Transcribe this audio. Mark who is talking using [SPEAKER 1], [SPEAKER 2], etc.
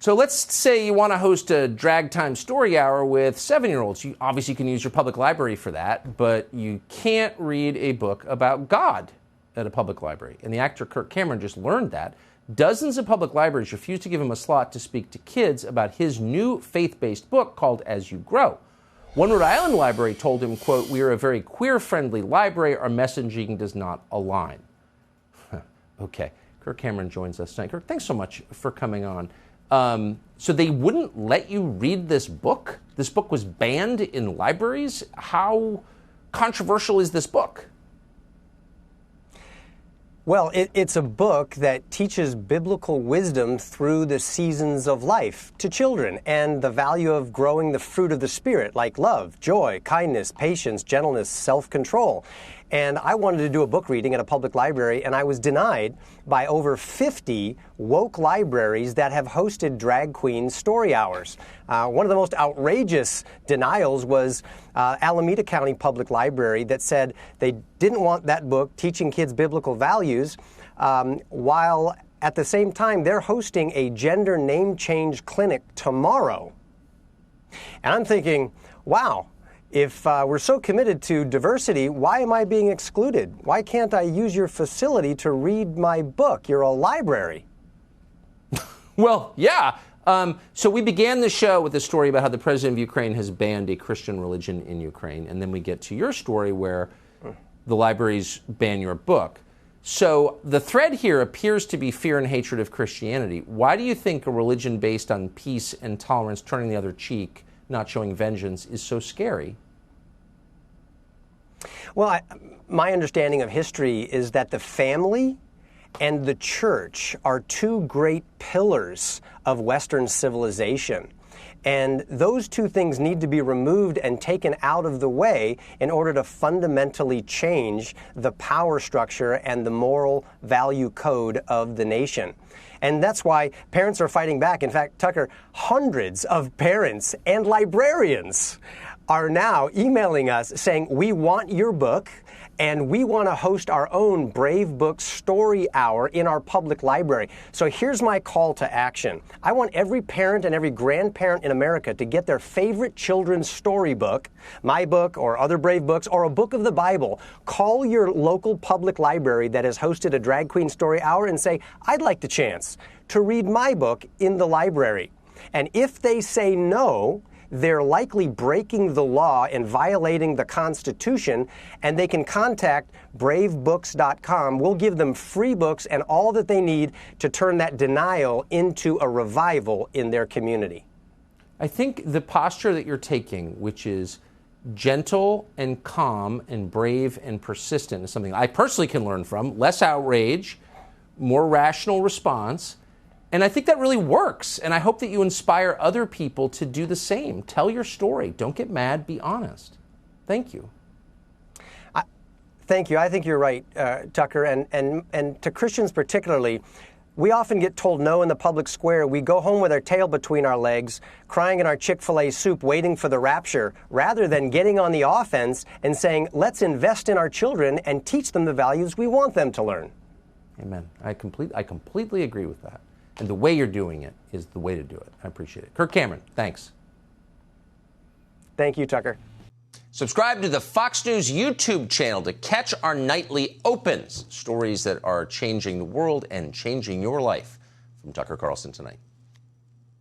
[SPEAKER 1] So let's say you want to host a drag time story hour with 7-year-olds. You obviously can use your public library for that, but you can't read a book about God at a public library. And the actor Kirk Cameron just learned that. Dozens of public libraries refuse to give him a slot to speak to kids about his new faith-based book called As You Grow. One Rhode Island library told him, quote, "We are a very queer-friendly library. Our messaging does not align." Okay, Kirk Cameron joins us tonight. Kirk, thanks so much for coming on. So they wouldn't let you read this book? This book was banned in libraries? How controversial is this book?
[SPEAKER 2] Well, it's a book that teaches biblical wisdom through the seasons of life to children and the value of growing the fruit of the Spirit, like love, joy, kindness, patience, gentleness, self-control. And I wanted to do a book reading at a public library, and I was denied by over 50 woke libraries that have hosted drag queen story hours. One of the most outrageous denials was Alameda County Public Library that said they didn't want that book teaching kids biblical values, while at the same time they're hosting a gender name change clinic tomorrow. And I'm thinking, wow. If we're so committed to diversity, why am I being excluded? Why can't I use your facility to read my book? You're a library.
[SPEAKER 1] Well, yeah. So we began the show with a story about how the president of Ukraine has banned a Christian religion in Ukraine. And then we get to your story where the libraries ban your book. So the thread here appears to be fear and hatred of Christianity. Why do you think a religion based on peace and tolerance, turning the other cheek, not showing vengeance, is so scary?
[SPEAKER 2] Well, my understanding of history is that the family and the church are two great pillars of Western civilization. And those two things need to be removed and taken out of the way in order to fundamentally change the power structure and the moral value code of the nation. And that's why parents are fighting back. In fact, Tucker, hundreds of parents and librarians are now emailing us saying, we want your book and we want to host our own Brave Book Story Hour in our public library. So here's my call to action. I want every parent and every grandparent in America to get their favorite children's storybook, my book or other Brave books, or a book of the Bible. Call your local public library that has hosted a Drag Queen Story Hour and say, I'd like the chance to read my book in the library. And if they say no, they're likely breaking the law and violating the Constitution, and they can contact bravebooks.com. We'll give them free books and all that they need to turn that denial into a revival in their community.
[SPEAKER 1] I think the posture that you're taking, which is gentle and calm and brave and persistent, is something I personally can learn from. Less outrage, more rational response. And I think that really works. And I hope that you inspire other people to do the same. Tell your story. Don't get mad. Be honest. Thank you.
[SPEAKER 2] Thank you. I think you're right, Tucker. And to Christians particularly, we often get told no in the public square. We go home with our tail between our legs, crying in our Chick-fil-A soup, waiting for the rapture, rather than getting on the offense and saying, let's invest in our children and teach them the values we want them to learn.
[SPEAKER 1] Amen. I completely agree with that. And the way you're doing it is the way to do it. I appreciate it. Kirk Cameron, thanks.
[SPEAKER 2] Thank you, Tucker.
[SPEAKER 1] Subscribe to the Fox News YouTube channel to catch our nightly opens, stories that are changing the world and changing your life. From Tucker Carlson Tonight.